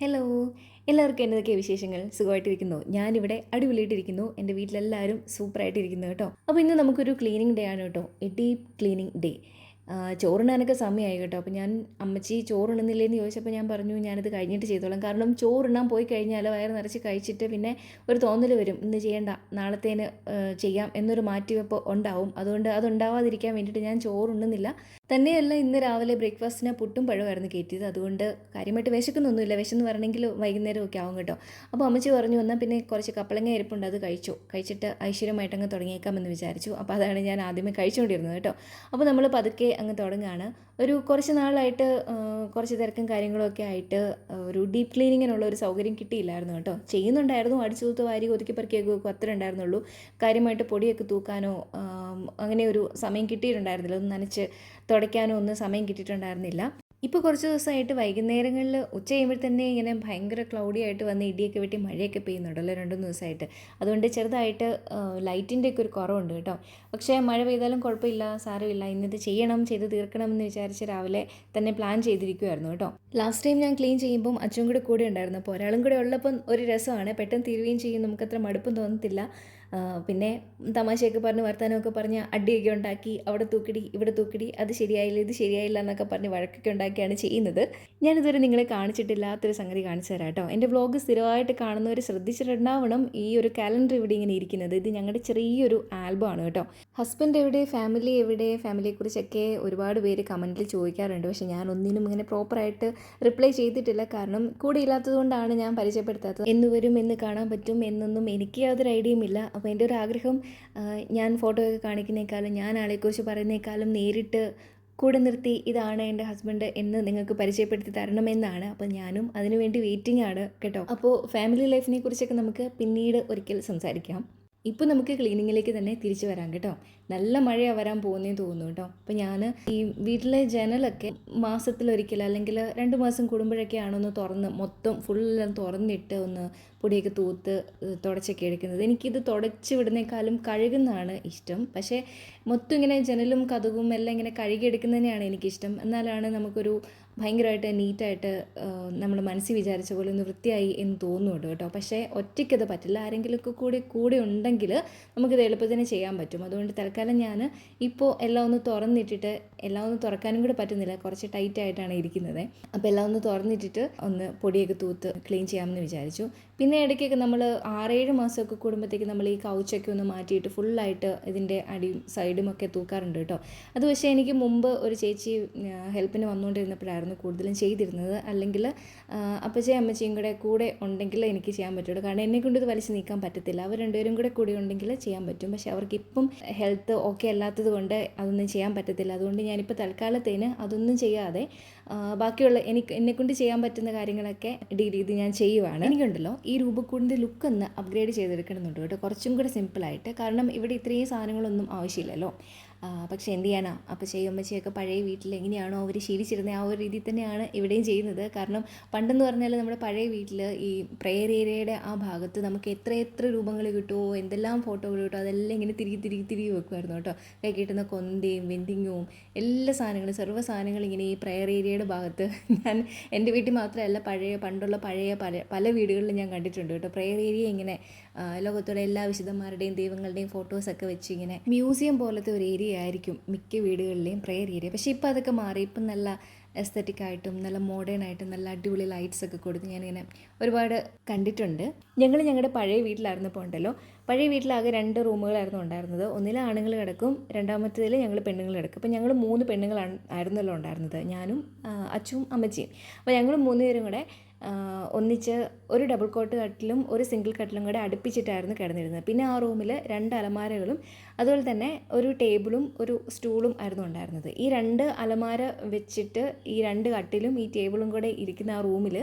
Hello, എല്ലാവർക്കും എന്നതൊക്കെ വിശേഷങ്ങൾ? സുഖമായിട്ടിരിക്കുന്നു. ഞാനിവിടെ അടിപൊളിയായിട്ടിരിക്കുന്നു. എൻ്റെ വീട്ടിലെല്ലാവരും സൂപ്പറായിട്ടിരിക്കുന്നു കേട്ടോ. അപ്പോൾ ഇന്ന് നമുക്കൊരു ക്ലീനിങ് ഡേ ആണ് കേട്ടോ. A deep cleaning day. ചോറുണ്ണാനൊക്കെ സമയമായി കേട്ടോ. അപ്പോൾ ഞാൻ അമ്മച്ചി ചോറുണ്ണുന്നില്ലേന്ന് ചോദിച്ചപ്പോൾ ഞാൻ പറഞ്ഞു ഞാനത് കഴിഞ്ഞിട്ട് ചെയ്തോളാം. കാരണം ചോറുണ്ണാൻ പോയി കഴിഞ്ഞാൽ വയറ് നിറച്ച് കഴിച്ചിട്ട് പിന്നെ ഒരു തോന്നൽ വരും, ഇന്ന് ചെയ്യേണ്ട, നാളത്തേന് ചെയ്യാം എന്നൊരു മാറ്റിവെപ്പ് ഉണ്ടാവും. അതുകൊണ്ട് അതുണ്ടാവാതിരിക്കാൻ വേണ്ടിയിട്ട് ഞാൻ ചോറുണ്ണുന്നില്ല. തന്നെയല്ല, ഇന്ന് രാവിലെ ബ്രേക്ക്ഫാസ്റ്റിന് പുട്ടും പഴമായിരുന്നു കയറ്റിയത്. അതുകൊണ്ട് കാര്യമായിട്ട് വിശക്കുന്നൊന്നുമില്ല. വിശന്ന് വരണമെങ്കിൽ വൈകുന്നേരം ഒക്കെ ആവും കേട്ടോ. അപ്പോൾ അമ്മച്ചി പറഞ്ഞു എന്നാൽ പിന്നെ കുറച്ച് കപ്പളങ്ങ ഇരിപ്പുണ്ട്, അത് കഴിച്ചിട്ട് ഐശ്വര്യമായിട്ടങ്ങ് തുടങ്ങിയേക്കാമെന്ന് വിചാരിച്ചു. അപ്പോൾ അതാണ് ഞാൻ ആദ്യമേ കഴിച്ചുകൊണ്ടിരുന്നത് കേട്ടോ. അപ്പോൾ നമ്മൾ പതുക്കെ അങ്ങ് തുടങ്ങുകയാണ്. ഒരു കുറച്ച് നാളായിട്ട് കുറച്ച് തിരക്കും കാര്യങ്ങളൊക്കെ ആയിട്ട് ഒരു ഡീപ്പ് ക്ലീനിങ്ങിനുള്ള ഒരു സൗകര്യം കിട്ടിയില്ലായിരുന്നു കേട്ടോ. ചെയ്യുന്നുണ്ടായിരുന്നു, അടിച്ചു തൂത്ത് വാരി ഒതുക്കി പെറുക്കിയൊക്കെ വെക്കും, അത്രേ ഉണ്ടായിരുന്നുള്ളൂ. കാര്യമായിട്ട് പൊടിയൊക്കെ തൂക്കാനോ അങ്ങനെ ഒരു സമയം കിട്ടിയിട്ടുണ്ടായിരുന്നില്ല. ഒന്ന് നനച്ച് തുടയ്ക്കാനോ ഒന്നും സമയം കിട്ടിയിട്ടുണ്ടായിരുന്നില്ല. ഇപ്പോൾ കുറച്ച് ദിവസമായിട്ട് വൈകുന്നേരങ്ങളിൽ ഉച്ച കഴിയുമ്പോൾ തന്നെ ഇങ്ങനെ ഭയങ്കര ക്ലൗഡി ആയിട്ട് വന്ന് ഇടിയൊക്കെ വെട്ടി മഴയൊക്കെ പെയ്യുന്നുണ്ടല്ലോ 2-3 ദിവസമായിട്ട്. അതുകൊണ്ട് ചെറുതായിട്ട് ലൈറ്റിൻ്റെയൊക്കെ ഒരു കുറവുണ്ട് കേട്ടോ. പക്ഷേ മഴ പെയ്താലും കുഴപ്പമില്ല, സാരമില്ല. ഇന്നത് ചെയ്ത് തീർക്കണം എന്ന് വിചാരിച്ച് രാവിലെ തന്നെ പ്ലാൻ ചെയ്തിരിക്കുമായിരുന്നു കേട്ടോ. ലാസ്റ്റ് ടൈം ഞാൻ ക്ലീൻ ചെയ്യുമ്പം അച്ഛനും കൂടെ ഉണ്ടായിരുന്നു. അപ്പോൾ ഒരാളും കൂടെ ഉള്ളപ്പം ഒരു രസമാണ്, പെട്ടെന്ന് തീരുകയും ചെയ്യും, നമുക്കത്ര മടുപ്പും തോന്നത്തില്ല. പിന്നെ തമാശയൊക്കെ പറഞ്ഞ് വർത്തമാനമൊക്കെ പറഞ്ഞ് അടിയൊക്കെ ഉണ്ടാക്കി, അവിടെ തൂക്കിടി ഇവിടെ തൂക്കിടി, അത് ശരിയായില്ല ഇത് ശരിയായില്ല എന്നൊക്കെ പറഞ്ഞ് വഴക്കൊക്കെ ഉണ്ടാക്കിയാണ് ചെയ്യുന്നത്. ഞാനിതുവരെ നിങ്ങളെ കാണിച്ചിട്ടില്ലാത്തൊരു സംഗതി കാണിച്ചു തരാം കേട്ടോ. എൻ്റെ വ്ലോഗ് സ്ഥിരമായിട്ട് കാണുന്നവർ ശ്രദ്ധിച്ചിട്ടുണ്ടാവണം ഈ ഒരു കാലണ്ടർ ഇവിടെ ഇങ്ങനെ ഇരിക്കുന്നത്. ഇത് ഞങ്ങളുടെ ചെറിയൊരു ആൽബമാണ് കേട്ടോ. ഹസ്ബൻഡ് എവിടെ, ഫാമിലി എവിടെ, ഫാമിലിയെക്കുറിച്ചൊക്കെ ഒരുപാട് പേര് കമൻറ്റിൽ ചോദിക്കാറുണ്ട്. പക്ഷേ ഞാൻ ഒന്നിനും ഇങ്ങനെ പ്രോപ്പറായിട്ട് റിപ്ലൈ ചെയ്തിട്ടില്ല. കാരണം കൂടെ ഇല്ലാത്തതുകൊണ്ടാണ് ഞാൻ പരിചയപ്പെടുത്താത്തത്. എന്ന് വരും, എന്ന് കാണാൻ പറ്റും എന്നൊന്നും എനിക്ക് യാതൊരു ഐഡിയയും ഇല്ല. അപ്പോൾ എൻ്റെ ഒരു ആഗ്രഹം, ഞാൻ ഫോട്ടോയൊക്കെ കാണിക്കുന്നേക്കാളും ഞാൻ ആളെക്കുറിച്ച് പറയുന്നേക്കാളും നേരിട്ട് കൂടെ നിർത്തി ഇതാണ് എൻ്റെ ഹസ്ബൻഡ് എന്ന് നിങ്ങൾക്ക് പരിചയപ്പെടുത്തി തരണമെന്നാണ്. അപ്പോൾ ഞാനും അതിനുവേണ്ടി വെയിറ്റിംഗ് ആണ് കേട്ടോ. അപ്പോൾ ഫാമിലി ലൈഫിനെ കുറിച്ചൊക്കെ നമുക്ക് പിന്നീട് ഒരിക്കൽ സംസാരിക്കാം. ഇപ്പോൾ നമുക്ക് ക്ലീനിങ്ങിലേക്ക് തന്നെ തിരിച്ചു വരാം കേട്ടോ. നല്ല മഴയാണ് വരാൻ പോകുന്നതെന്ന് തോന്നുന്നു കേട്ടോ. അപ്പോൾ ഞാൻ ഈ വീട്ടിലെ ജനലൊക്കെ മാസത്തിലൊരിക്കൽ അല്ലെങ്കിൽ 2 മാസം കൂടുമ്പോഴൊക്കെയാണ് ഒന്ന് തുറന്ന് മൊത്തം ഫുള്ളെല്ലാം തുറന്നിട്ട് ഒന്ന് പൊടിയൊക്കെ തൂത്ത് തുടച്ചൊക്കെ എടുക്കുന്നത്. എനിക്കിത് തുടച്ച് വിടുന്നേക്കാളും കഴുകുന്നതാണ് ഇഷ്ടം. പക്ഷേ മൊത്തം ഇങ്ങനെ ജനലും കതകും എല്ലാം ഇങ്ങനെ കഴുകിയെടുക്കുന്നതിനെയാണ് എനിക്കിഷ്ടം. എന്നാലാണ് നമുക്കൊരു ഭയങ്കരമായിട്ട് നീറ്റായിട്ട് നമ്മൾ മനസ്സിൽ വിചാരിച്ച പോലെ ഒന്ന് വൃത്തിയായി എന്ന് തോന്നുന്നുണ്ട് കേട്ടോ. പക്ഷേ ഒറ്റയ്ക്കത് പറ്റില്ല, ആരെങ്കിലുമൊക്കെ കൂടെ ഉണ്ടെങ്കിൽ നമുക്കിത് എളുപ്പത്തിന് ചെയ്യാൻ പറ്റും. അതുകൊണ്ട് തൽക്കാലം ഞാൻ ഇപ്പോൾ എല്ലാം ഒന്ന് തുറന്നിട്ടിട്ട്, എല്ലാം ഒന്ന് തുറക്കാനും കൂടെ പറ്റുന്നില്ല, കുറച്ച് ടൈറ്റായിട്ടാണ് ഇരിക്കുന്നത്. അപ്പോൾ എല്ലാം ഒന്ന് തുറന്നിട്ടിട്ട് ഒന്ന് പൊടിയൊക്കെ തൂത്ത് ക്ലീൻ ചെയ്യാമെന്ന് വിചാരിച്ചു. പിന്നെ ഇടയ്ക്കൊക്കെ നമ്മൾ 6-7 മാസമൊക്കെ കൂടുമ്പോഴത്തേക്ക് നമ്മൾ ഈ കൗച്ചൊക്കെ ഒന്ന് മാറ്റിയിട്ട് ഫുള്ളായിട്ട് ഇതിൻ്റെ അടിയും സൈഡും ഒക്കെ തൂക്കാറുണ്ട് കേട്ടോ. അത് പക്ഷേ എനിക്ക് മുമ്പ് ഒരു ചേച്ചി ഹെൽപ്പിന് വന്നുകൊണ്ടിരുന്നപ്പോഴായിരുന്നു കൂടുതലും ചെയ്തിരുന്നത്. അല്ലെങ്കിൽ അപ്പച്ചയും അമ്മച്ചിയും കൂടെ ഉണ്ടെങ്കിൽ എനിക്ക് ചെയ്യാൻ പറ്റുള്ളൂ. കാരണം എന്നെക്കൊണ്ട് ഇത് വലിച്ച് നീക്കാൻ പറ്റത്തില്ല. അവർ രണ്ടുപേരും കൂടെ ഉണ്ടെങ്കിൽ ചെയ്യാൻ പറ്റും. പക്ഷേ അവർക്കിപ്പം ഹെൽത്ത് ഓക്കെ അല്ലാത്തത് കൊണ്ട് അതൊന്നും ചെയ്യാൻ പറ്റത്തില്ല. അതുകൊണ്ട് ഞാനിപ്പോൾ തൽക്കാലത്തേന് അതൊന്നും ചെയ്യാതെ ബാക്കിയുള്ള എന്നെക്കൊണ്ട് ചെയ്യാൻ പറ്റുന്ന കാര്യങ്ങളൊക്കെ ഡീൽ ചെയ്ത് ഞാൻ ചെയ്യുവാണ്. എനിക്കുണ്ടല്ലോ ഈ രൂപക്കൂടിൻ്റെ ലുക്ക് ഒന്ന് അപ്ഗ്രേഡ് ചെയ്തെടുക്കണമെന്നുണ്ട് കേട്ടോ, കുറച്ചും കൂടെ സിമ്പിളായിട്ട്. കാരണം ഇവിടെ ഇത്രയും സാധനങ്ങളൊന്നും ആവശ്യമില്ലല്ലോ. പക്ഷേ എന്ത് ചെയ്യാനാ, അപ്പോൾ അമ്മച്ചിയൊക്കെ പഴയ വീട്ടിൽ എങ്ങനെയാണോ അവർ ശീലിച്ചിരുന്നത് ആ ഒരു രീതിയിൽ തന്നെയാണ് ഇവിടെയും ചെയ്യുന്നത്. കാരണം പണ്ടെന്ന് പറഞ്ഞാൽ നമ്മുടെ പഴയ വീട്ടിൽ ഈ പ്രെയർ ഏരിയയുടെ ആ ഭാഗത്ത് നമുക്ക് എത്ര രൂപങ്ങൾ കിട്ടുമോ, എന്തെല്ലാം ഫോട്ടോകൾ കിട്ടുമോ, അതെല്ലാം ഇങ്ങനെ തിരികെ വെക്കുമായിരുന്നു കേട്ടോ. കൈ കിട്ടുന്ന കൊന്തയും വെന്തിങ്ങും എല്ലാ സാധനങ്ങളും, സർവ്വ സാധനങ്ങളും ഇങ്ങനെ ഈ പ്രെയർ ഏരിയയുടെ ഭാഗത്ത് ഞാൻ എൻ്റെ വീട്ടിൽ മാത്രമല്ല പണ്ടുള്ള പല വീടുകളിലും ഞാൻ കണ്ടിട്ടുണ്ട് കേട്ടോ. പ്രെയർ ഏരിയ ഇങ്ങനെ ലോകത്തോടെ എല്ലാ വിശുദ്ധന്മാരുടെയും ദൈവങ്ങളുടെയും ഫോട്ടോസൊക്കെ വെച്ച് ഇങ്ങനെ മ്യൂസിയം പോലത്തെ ഒരു ഏരിയ ആയിരിക്കും മിക്ക വീടുകളിലെയും പ്രെയർ ഏരിയ. പക്ഷേ ഇപ്പോൾ അതൊക്കെ മാറി. ഇപ്പം നല്ല എസ്തറ്റിക്കായിട്ടും നല്ല മോഡേൺ ആയിട്ടും നല്ല അടിപൊളി ലൈറ്റ്സ് ഒക്കെ കൊടുത്ത് ഞാനിങ്ങനെ ഒരുപാട് കണ്ടിട്ടുണ്ട്. ഞങ്ങളുടെ പഴയ വീട്ടിലായിരുന്നപ്പോൾ ഉണ്ടല്ലോ, പഴയ വീട്ടിലാകെ 2 റൂമുകളായിരുന്നു ഉണ്ടായിരുന്നത്. ഒന്നിൽ ആണുങ്ങൾ കിടക്കും, രണ്ടാമത്തേതിൽ ഞങ്ങൾ പെണ്ണുങ്ങൾ കിടക്കും. അപ്പോൾ ഞങ്ങൾ 3 പെണ്ണുങ്ങളാണ് ആയിരുന്നല്ലോ ഉണ്ടായിരുന്നത്, ഞാനും അച്ഛനും അമ്മച്ചിയും. അപ്പോൾ ഞങ്ങൾ 3 പേരും കൂടെ ഒന്നിച്ച് ഒരു ഡബിൾ കോട്ട് കട്ടിലും ഒരു സിംഗിൾ കട്ടിലും കൂടെ അടുപ്പിച്ചിട്ടായിരുന്നു കിടന്നിരുന്നത്. പിന്നെ ആ റൂമിൽ 2 അലമാരകളും അതുപോലെ തന്നെ ഒരു ടേബിളും ഒരു സ്റ്റൂളും ആയിരുന്നു ഉണ്ടായിരുന്നത്. ഈ 2 അലമാര വെച്ചിട്ട് ഈ 2 കട്ടിലും ഈ ടേബിളും കൂടെ ഇരിക്കുന്ന ആ റൂമിൽ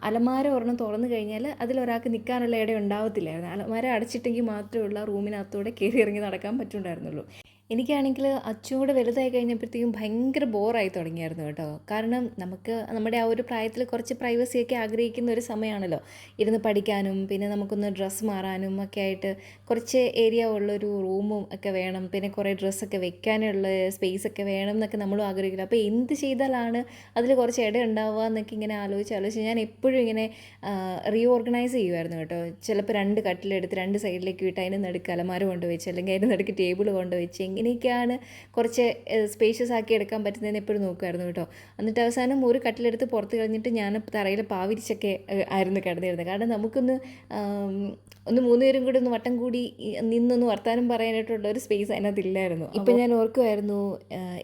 അലമാര ഒരെണ്ണം തുറന്നു കഴിഞ്ഞാൽ അതിലൊരാൾക്ക് നിൽക്കാനുള്ള ഇടം ഉണ്ടാവത്തില്ലായിരുന്നു. അലമാര അടച്ചിട്ടെങ്കിൽ മാത്രമേ ഉള്ള റൂമിനകത്തൂടെ കയറി ഇറങ്ങി നടക്കാൻ പറ്റുണ്ടായിരുന്നുള്ളൂ. എനിക്കാണെങ്കിൽ അച്ചും കൂടെ വലുതായി കഴിഞ്ഞപ്പോഴത്തേക്കും ഭയങ്കര ബോറായി തുടങ്ങിയായിരുന്നു കേട്ടോ. കാരണം നമുക്ക് നമ്മുടെ ആ ഒരു പ്രായത്തിൽ കുറച്ച് പ്രൈവസിയൊക്കെ ആഗ്രഹിക്കുന്ന ഒരു സമയമാണല്ലോ. ഇരുന്ന് പഠിക്കാനും പിന്നെ നമുക്കൊന്ന് ഡ്രസ്സ് മാറാനും ഒക്കെ ആയിട്ട് കുറച്ച് ഏരിയ ഉള്ളൊരു റൂമും ഒക്കെ വേണം. പിന്നെ കുറേ ഡ്രസ്സൊക്കെ വെക്കാനുള്ള സ്പേസൊക്കെ വേണം എന്നൊക്കെ നമ്മളും ആഗ്രഹിക്കില്ല. അപ്പോൾ എന്ത് ചെയ്താലാണ് അതിൽ കുറച്ച് ഇടം ഉണ്ടാവുക എന്നൊക്കെ ഇങ്ങനെ ആലോചിച്ച് ഞാൻ എപ്പോഴും ഇങ്ങനെ റീഓർഗനൈസ് ചെയ്യുമായിരുന്നു കേട്ടോ. ചിലപ്പോൾ 2 കട്ടിലെടുത്ത് 2 സൈഡിലേക്ക് വിട്ട് അതിന് നടുക്ക് അലമാര കൊണ്ട് വെച്ച്, അല്ലെങ്കിൽ അതിന് നടുക്ക് ടേബിൾ കൊണ്ട് വെച്ച്, ഇങ്ങനെയൊക്കെയാണ് കുറച്ച് സ്പേഷ്യസ് ആക്കി എടുക്കാൻ പറ്റുന്നതെന്ന് എപ്പോഴും നോക്കുമായിരുന്നു കേട്ടോ. എന്നിട്ട് അവസാനം ഒരു കട്ടിലെടുത്ത് പുറത്ത് കളഞ്ഞിട്ട് ഞാൻ തറയിൽ പാവിരിച്ചൊക്കെ ആയിരുന്നു കിടന്നിരുന്നത്. കാരണം നമുക്കൊന്ന് ഒന്ന് 3 പേരും കൂടി ഒന്ന് വട്ടം കൂടി നിന്നൊന്ന് വർത്താനം പറയാനായിട്ടുള്ള ഒരു സ്പേസ് അതിനകത്തില്ലായിരുന്നു. ഇപ്പം ഞാൻ ഓർക്കുമായിരുന്നു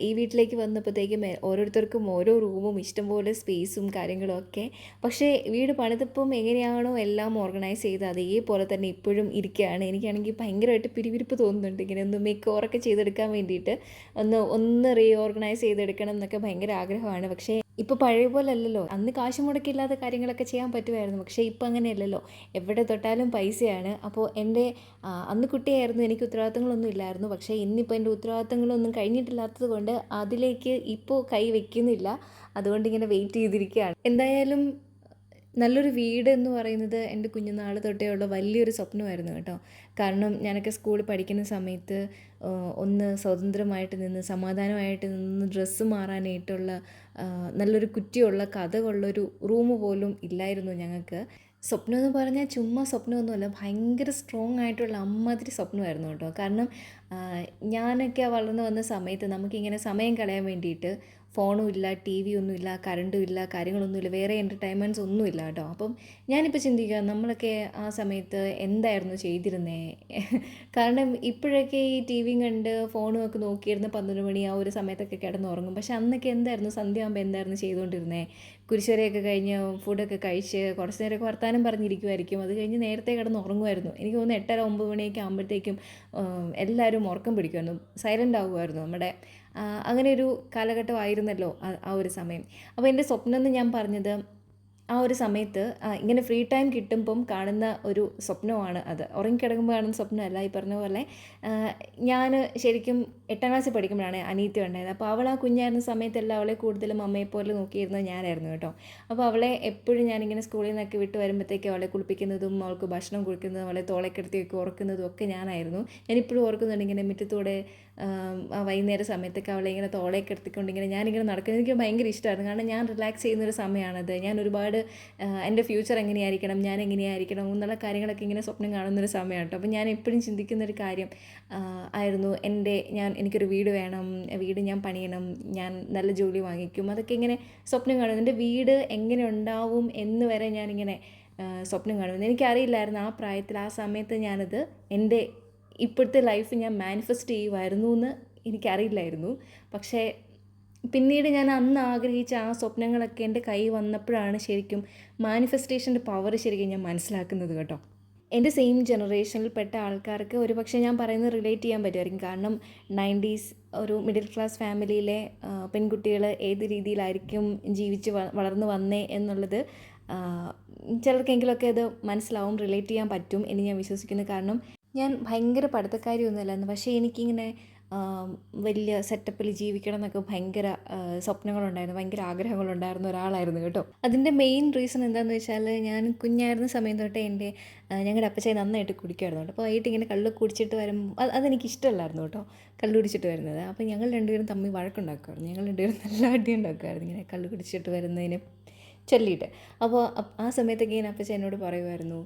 ഈ വീട്ടിലേക്ക് വന്നപ്പോഴത്തേക്കും ഓരോരുത്തർക്കും ഓരോ റൂമും ഇഷ്ടംപോലെ സ്പേസും കാര്യങ്ങളും ഒക്കെ. പക്ഷേ വീട് പണിതപ്പം എങ്ങനെയാണോ എല്ലാം ഓർഗനൈസ് ചെയ്ത് അതേപോലെ തന്നെ ഇപ്പോഴും ഇരിക്കുകയാണ്. എനിക്കാണെങ്കിൽ ഭയങ്കരമായിട്ട് പിരിവിരിപ്പ് തോന്നുന്നുണ്ട്. ഇങ്ങനെ ഒന്ന് മേക്ക് ഓവറൊക്കെ ചെയ്തെടുക്കാൻ വേണ്ടിയിട്ട് ഒന്ന് റീഓർഗനൈസ് ചെയ്തെടുക്കണം എന്നൊക്കെ ഭയങ്കര ആഗ്രഹമാണ്. പക്ഷേ ഇപ്പോൾ പഴയ പോലെ അല്ലല്ലോ. അന്ന് കാശ് മുടക്കില്ലാത്ത കാര്യങ്ങളൊക്കെ ചെയ്യാൻ പറ്റുമായിരുന്നു. പക്ഷേ ഇപ്പം അങ്ങനെയല്ലല്ലോ. എവിടെ തൊട്ടാലും പൈസയാണ്. അപ്പോൾ എൻ്റെ അന്ന് കുട്ടിയായിരുന്നു, എനിക്ക് ഉത്തരവാദിത്തങ്ങളൊന്നും ഇല്ലായിരുന്നു. പക്ഷേ ഇന്നിപ്പോൾ എൻ്റെ ഉത്തരവാദിത്തങ്ങളൊന്നും കഴിഞ്ഞിട്ടില്ലാത്തത് കൊണ്ട് അതിലേക്ക് ഇപ്പോൾ കൈ വയ്ക്കുന്നില്ല. അതുകൊണ്ട് ഇങ്ങനെ വെയിറ്റ് ചെയ്തിരിക്കുകയാണ്. എന്തായാലും നല്ലൊരു വീട് എന്ന് പറയുന്നത് എൻ്റെ കുഞ്ഞുനാൾ തൊട്ടേ ഉള്ള വലിയൊരു സ്വപ്നമായിരുന്നു കേട്ടോ. കാരണം ഞാനൊക്കെ സ്കൂളിൽ പഠിക്കുന്ന സമയത്ത് ഒന്ന് സ്വതന്ത്രമായിട്ട് നിന്ന് സമാധാനമായിട്ട് നിന്ന് ഡ്രസ്സ് മാറാനായിട്ടുള്ള നല്ലൊരു കുറ്റിയുള്ള കതകുള്ളൊരു റൂം പോലും ഇല്ലായിരുന്നു ഞങ്ങൾക്ക്. സ്വപ്നം എന്ന് പറഞ്ഞാൽ ചുമ്മാ സ്വപ്നമൊന്നുമല്ല, ഭയങ്കര സ്ട്രോങ് ആയിട്ടുള്ള അമ്മാതിരി സ്വപ്നമായിരുന്നു കേട്ടോ. കാരണം ഞാനൊക്കെ വളർന്നു വന്ന സമയത്ത് നമുക്കിങ്ങനെ സമയം കളയാൻ വേണ്ടിയിട്ട് ഫോണും ഇല്ല, ടി വി ഒന്നുമില്ല, കറണ്ടും ഇല്ല, കാര്യങ്ങളൊന്നുമില്ല, വേറെ എൻ്റർടൈൻമെൻറ്റ്സ് ഒന്നുമില്ല കേട്ടോ. അപ്പം ഞാനിപ്പോൾ ചിന്തിക്കുക നമ്മളൊക്കെ ആ സമയത്ത് എന്തായിരുന്നു ചെയ്തിരുന്നേ. കാരണം ഇപ്പോഴൊക്കെ ഈ ടി വിയും കണ്ട് ഫോണും ഒക്കെ നോക്കിയിരുന്ന് 12 മണി ആ ഒരു സമയത്തൊക്കെ കിടന്നുറങ്ങും. പക്ഷെ അന്നൊക്കെ എന്തായിരുന്നു സന്ധ്യയാകുമ്പോൾ എന്തായിരുന്നു ചെയ്തുകൊണ്ടിരുന്നത്. കുരിശുവരെയൊക്കെ കഴിഞ്ഞ് ഫുഡൊക്കെ കഴിച്ച് കുറച്ച് നേരമൊക്കെ വർത്താനം പറഞ്ഞിരിക്കുമായിരിക്കും. അത് കഴിഞ്ഞ് നേരത്തെ കിടന്ന് ഉറങ്ങുമായിരുന്നു. എനിക്ക് തോന്നുന്നു 8:30 9 മണിയൊക്കെ ആകുമ്പോഴത്തേക്കും എല്ലാവരും ഉറക്കം പിടിക്കുമായിരുന്നു, സൈലൻ്റ് ആകുമായിരുന്നു. നമ്മുടെ അങ്ങനെ ഒരു കാലഘട്ടമായിരുന്നല്ലോ ആ ഒരു സമയം. അപ്പോൾ എൻ്റെ സ്വപ്നം എന്ന് ഞാൻ പറഞ്ഞത് ആ ഒരു സമയത്ത് ഇങ്ങനെ ഫ്രീ ടൈം കിട്ടുമ്പം കാണുന്ന ഒരു സ്വപ്നമാണ് അത്. ഉറങ്ങിക്കിടക്കുമ്പോൾ കാണുന്ന സ്വപ്നമല്ല. ഈ പറഞ്ഞ പോലെ ഞാൻ ശരിക്കും 8ാം ക്ലാസ്സിൽ പഠിക്കുമ്പോഴാണ് അനിയത്തി ഉണ്ടായത്. അപ്പോൾ അവൾ ആ കുഞ്ഞായിരുന്ന സമയത്തെല്ലാം അവളെ കൂടുതലും അമ്മയെപ്പോലെ നോക്കിയിരുന്നത് ഞാനായിരുന്നു കേട്ടോ. അപ്പോൾ അവളെ എപ്പോഴും ഞാനിങ്ങനെ സ്കൂളിൽ നിന്നൊക്കെ വിട്ട് വരുമ്പോഴത്തേക്കും അവളെ കുളിപ്പിക്കുന്നതും അവൾക്ക് ഭക്ഷണം കൊടുക്കുന്നതും അവളെ തോളെക്കിടത്തിയൊക്കെ ഉറക്കുന്നതും ഒക്കെ ഞാനായിരുന്നു. ഞാനിപ്പോഴും ഓർക്കുന്നുണ്ട് ഇങ്ങനെ മുറ്റത്തൂടെ വൈകുന്നേര സമയത്തൊക്കെ അവളെ ഇങ്ങനെ തോളേക്ക് എടുത്തിക്കൊണ്ട് ഞാനിങ്ങനെ നടക്കുന്നത് എനിക്ക് ഭയങ്കര ഇഷ്ടമായിരുന്നു. കാരണം ഞാൻ റിലാക്സ് ചെയ്യുന്നൊരു സമയമാണത്. ഞാൻ ഒരുപാട് എൻ്റെ ഫ്യൂച്ചർ എങ്ങനെയായിരിക്കണം, ഞാൻ എങ്ങനെയായിരിക്കണം എന്നുള്ള കാര്യങ്ങളൊക്കെ ഇങ്ങനെ സ്വപ്നം കാണുന്നൊരു സമയമാണ് കേട്ടോ. അപ്പോൾ ഞാൻ എപ്പോഴും ചിന്തിക്കുന്നൊരു കാര്യം ആയിരുന്നു എനിക്കൊരു വീട് വേണം, വീട് ഞാൻ പണിയണം, ഞാൻ നല്ല ജോലി വാങ്ങിക്കും, അതൊക്കെ ഇങ്ങനെ സ്വപ്നം കാണുന്നു. എൻ്റെ വീട് എങ്ങനെ ഉണ്ടാവും എന്ന് വരെ ഞാനിങ്ങനെ സ്വപ്നം കാണുന്നു. എനിക്കറിയില്ലായിരുന്നു ആ പ്രായത്തിൽ ആ സമയത്ത് ഞാനത് എൻ്റെ ഇപ്പോഴത്തെ ലൈഫ് ഞാൻ മാനിഫെസ്റ്റ് ചെയ്യുമായിരുന്നു എന്ന് എനിക്കറിയില്ലായിരുന്നു. പക്ഷേ പിന്നീട് ഞാൻ അന്ന് ആഗ്രഹിച്ച ആ സ്വപ്നങ്ങളൊക്കെ എൻ്റെ കൈ വന്നപ്പോഴാണ് ശരിക്കും മാനിഫെസ്റ്റേഷൻ്റെ പവർ ശരിക്കും ഞാൻ മനസ്സിലാക്കുന്നത് കേട്ടോ. എൻ്റെ സെയിം ജനറേഷനിൽപ്പെട്ട ആൾക്കാർക്ക് ഒരു പക്ഷേ ഞാൻ പറയുന്നത് റിലേറ്റ് ചെയ്യാൻ പറ്റുമായിരിക്കും. കാരണം 90s ഒരു മിഡിൽ ക്ലാസ് ഫാമിലിയിലെ പെൺകുട്ടികൾ ഏത് രീതിയിലായിരിക്കും ജീവിച്ച് വളർന്നു വന്നേ എന്നുള്ളത് ചിലർക്കെങ്കിലുമൊക്കെ അത് മനസ്സിലാവും, റിലേറ്റ് ചെയ്യാൻ പറ്റും എന്ന് ഞാൻ വിശ്വസിക്കുന്നു. കാരണം ഞാൻ ഭയങ്കര പഠിത്തക്കാരിയൊന്നുമല്ലായിരുന്നു. പക്ഷേ എനിക്കിങ്ങനെ വലിയ സെറ്റപ്പിൽ ജീവിക്കണം എന്നൊക്കെ ഭയങ്കര സ്വപ്നങ്ങളുണ്ടായിരുന്നു, ഭയങ്കര ആഗ്രഹങ്ങളുണ്ടായിരുന്ന ഒരാളായിരുന്നു കേട്ടോ. അതിൻ്റെ മെയിൻ റീസൺ എന്താണെന്ന് വെച്ചാൽ ഞാൻ കുഞ്ഞായിരുന്ന സമയം തൊട്ടേ ഞങ്ങളുടെ അപ്പച്ചായി നന്നായിട്ട് കുടിക്കുമായിരുന്നു കേട്ടോ. അപ്പോൾ വൈകിട്ട് ഇങ്ങനെ കള്ള് കുടിച്ചിട്ട് വരുമ്പോൾ അതെനിക്ക് ഇഷ്ടമല്ലായിരുന്നു കേട്ടോ, കള്ള് കുടിച്ചിട്ട് വരുന്നത്. അപ്പോൾ ഞങ്ങൾ രണ്ടുപേരും തമ്മിൽ വഴക്കുണ്ടാക്കുമായിരുന്നു. ഞങ്ങൾ രണ്ടുപേരും നല്ല അടി ഉണ്ടാക്കുമായിരുന്നു ഇങ്ങനെ കള്ള് കുടിച്ചിട്ട് വരുന്നതിന് ചൊല്ലിയിട്ട്. അപ്പോൾ ആ സമയത്തൊക്കെ ഇങ്ങനെ അപ്പച്ചൻ എന്നോട് പറയുമായിരുന്നു,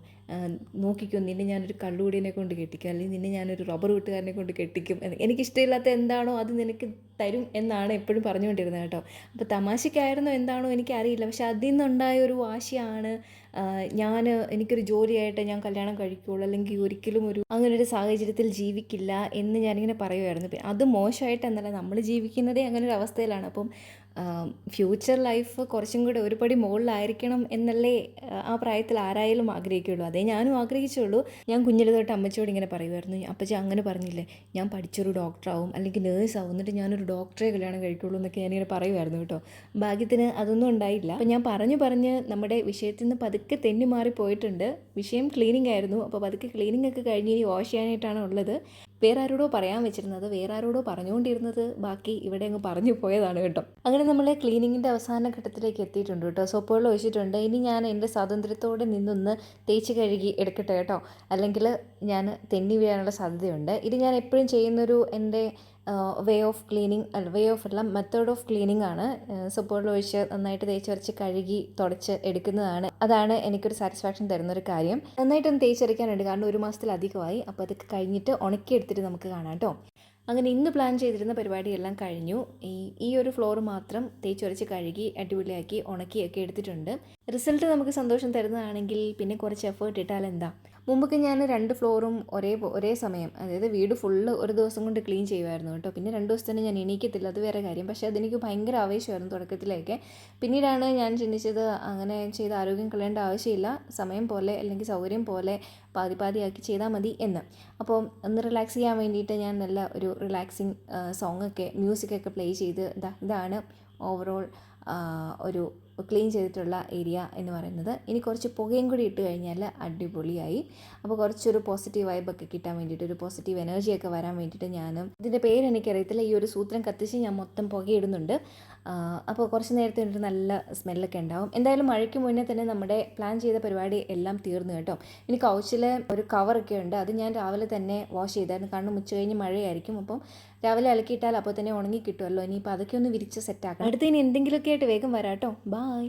നോക്കിക്കോ നിന്നെ ഞാനൊരു കള്ളുകൂടിയനെ കൊണ്ട് കെട്ടിക്കും, അല്ലെങ്കിൽ നിന്നെ ഞാനൊരു റബ്ബർ വീട്ടുകാരനെ കൊണ്ട് കെട്ടിക്കും, എനിക്കിഷ്ടമില്ലാത്ത എന്താണോ അത് നിനക്ക് തരും എന്നാണ് എപ്പോഴും പറഞ്ഞുകൊണ്ടിരുന്നത് കേട്ടോ. അപ്പോൾ തമാശയ്ക്കായിരുന്നോ എന്താണോ എനിക്കറിയില്ല. പക്ഷെ അതിൽ നിന്നുണ്ടായ ഒരു വാശിയാണ് എനിക്കൊരു ജോലിയായിട്ട് ഞാൻ കല്യാണം കഴിക്കുകയുള്ളൂ, അല്ലെങ്കിൽ ഒരിക്കലും അങ്ങനൊരു സാഹചര്യത്തിൽ ജീവിക്കില്ല എന്ന് ഞാനിങ്ങനെ പറയുമായിരുന്നു. അത് മോശമായിട്ടെന്നല്ല, നമ്മൾ ജീവിക്കുന്നതേ അങ്ങനൊരു അവസ്ഥയിലാണ്. അപ്പം ഫ്യൂച്ചർ ലൈഫ് കുറച്ചും കൂടെ ഒരു പടി മുകളിലായിരിക്കണം എന്നല്ലേ ആ പ്രായത്തിൽ ആരായാലും ആഗ്രഹിക്കുകയുള്ളൂ. അതേ ഞാനും ആഗ്രഹിച്ചുള്ളൂ. ഞാൻ കുഞ്ഞിലെ തൊട്ട് അമ്മച്ചിയോട് ഇങ്ങനെ പറയുമായിരുന്നു, അപ്പച്ചി അങ്ങനെ പറഞ്ഞില്ലേ ഞാൻ പഠിച്ചൊരു ഡോക്ടറാവും അല്ലെങ്കിൽ നേഴ്സാവും, എന്നിട്ട് ഞാനൊരു ഒരു ഡോക്ടറെ കല്യാണം കഴിക്കുള്ളൂ എന്നൊക്കെ ഞാനിങ്ങനെ പറയുമായിരുന്നു കേട്ടോ. ഭാഗ്യത്തിന് അതൊന്നും ഉണ്ടായില്ല. അപ്പോൾ ഞാൻ പറഞ്ഞ് നമ്മുടെ വിഷയത്തിൽ നിന്ന് പതുക്കെ തെന്നി മാറി പോയിട്ടുണ്ട്. വിഷയം ക്ലീനിങ് ആയിരുന്നു. അപ്പോൾ പതുക്കെ ക്ലീനിങ് ഒക്കെ കഴിഞ്ഞ് ഇനി വാഷ് ചെയ്യാനായിട്ടാണ് ഉള്ളത്. വേറെ ആരോടോ പറയാൻ വെച്ചിരുന്നത്, വേറെ ആരോടോ പറഞ്ഞുകൊണ്ടിരുന്നത്, ബാക്കി ഇവിടെ അങ്ങ് പറഞ്ഞു പോയതാണ് കേട്ടോ. അങ്ങനെ നമ്മൾ ക്ലീനിങ്ങിൻ്റെ അവസാന ഘട്ടത്തിലേക്ക് എത്തിയിട്ടുണ്ട് കേട്ടോ. സോപ്പുകൾ ഒഴിച്ചിട്ടുണ്ട്. ഇനി ഞാൻ എൻ്റെ സ്വാതന്ത്ര്യത്തോടെ നിന്നൊന്ന് തേച്ച് കഴുകി എടുക്കട്ടെ കേട്ടോ, അല്ലെങ്കിൽ ഞാൻ തെന്നി വീഴാനുള്ള സാധ്യതയുണ്ട്. ഇത് ഞാൻ എപ്പോഴും ചെയ്യുന്നൊരു എൻ്റെ way of cleaning way of അല്ല മെത്തേഡ് ഓഫ് ക്ലീനിങ് ആണ്. സോപ്പുകൾ ഒഴിച്ച് നന്നായിട്ട് തേച്ചരച്ച് കഴുകി തുടച്ച് എടുക്കുന്നതാണ്. അതാണ് എനിക്കൊരു സാറ്റിസ്ഫാക്ഷൻ തരുന്നൊരു കാര്യം. നന്നായിട്ടൊന്ന് തേച്ചരയ്ക്കാനുണ്ട്, കാരണം 1 മാസത്തിലധികമായി. അപ്പോൾ അതൊക്കെ കഴിഞ്ഞിട്ട് ഉണക്കിയെടുത്തിട്ട് നമുക്ക് കാണാം കേട്ടോ. അങ്ങനെ ഇന്ന് പ്ലാൻ ചെയ്തിരുന്ന പരിപാടിയെല്ലാം കഴിഞ്ഞു. ഈ ഒരു ഫ്ലോർ മാത്രം തേച്ചൊരച്ച് കഴുകി അടിപൊളിയാക്കി ഉണക്കിയൊക്കെ എടുത്തിട്ടുണ്ട്. റിസൾട്ട് നമുക്ക് സന്തോഷം തരുന്നതാണെങ്കിൽ പിന്നെ കുറച്ച് എഫേർട്ട് ഇട്ടാൽ എന്താ. മുമ്പൊക്കെ ഞാൻ 2 ഫ്ലോറും ഒരേ സമയം, അതായത് വീട് ഫുള്ള് ഒരു ദിവസം കൊണ്ട് ക്ലീൻ ചെയ്യുമായിരുന്നു കേട്ടോ. പിന്നെ 2 ദിവസത്തിന് ഞാൻ എണീക്കത്തില്ല, അത് വേറെ കാര്യം. പക്ഷേ അതെനിക്ക് ഭയങ്കര ആവേശമായിരുന്നു തുടക്കത്തിലേക്ക്. പിന്നീടാണ് ഞാൻ ചിന്തിച്ചത് അങ്ങനെ ചെയ്ത് ആരോഗ്യം കളയേണ്ട ആവശ്യമില്ല, സമയം പോലെ അല്ലെങ്കിൽ സൗകര്യം പോലെ പാതിയാക്കി ചെയ്താൽ മതി എന്ന്. അപ്പോൾ ഒന്ന് റിലാക്സ് ചെയ്യാൻ വേണ്ടിയിട്ട് ഞാൻ നല്ല ഒരു റിലാക്സിങ് സോങ്ങൊക്കെ മ്യൂസിക്കൊക്കെ പ്ലേ ചെയ്ത് ഇതാണ് ഓവറോൾ ഒരു ക്ലീൻ ചെയ്തിട്ടുള്ള ഏരിയ എന്ന് പറയുന്നത്. ഇനി കുറച്ച് പുകയും കൂടി ഇട്ട് കഴിഞ്ഞാൽ അടിപൊളിയായി. അപ്പോൾ കുറച്ചൊരു പോസിറ്റീവ് വൈബൊക്കെ കിട്ടാൻ വേണ്ടിയിട്ട്, ഒരു പോസിറ്റീവ് എനർജിയൊക്കെ വരാൻ വേണ്ടിയിട്ട് ഇതിൻ്റെ പേര് എനിക്കറിയത്തില്ല, ഈ ഒരു സൂത്രം കത്തിച്ച് ഞാൻ മൊത്തം പുകയിടുന്നുണ്ട്. അപ്പോൾ കുറച്ച് നേരത്തെ ഒരു നല്ല സ്മെല്ലൊക്കെ ഉണ്ടാവും. എന്തായാലും മഴയ്ക്ക് മുന്നേ തന്നെ നമ്മുടെ പ്ലാൻ ചെയ്ത പരിപാടി എല്ലാം തീർന്നു കേട്ടോ. ഇനി കൗച്ചിലെ ഒരു കവറൊക്കെ ഉണ്ട്, അത് ഞാൻ രാവിലെ തന്നെ വാഷ് ചെയ്തായിരുന്നു, കാരണം ഉച്ച കഴിഞ്ഞ് മഴയായിരിക്കും. അപ്പം രാവിലെ അലക്കിയിട്ടാൽ അപ്പോൾ തന്നെ ഉണങ്ങി കിട്ടുമല്ലോ. ഇനിയിപ്പോൾ അതൊക്കെ ഒന്ന് വിരിച്ച് സെറ്റാക്കാം. അടുത്ത് ഇനി എന്തെങ്കിലുമൊക്കെ ആയിട്ട് വേഗം വരാം കേട്ടോ. ബായ്.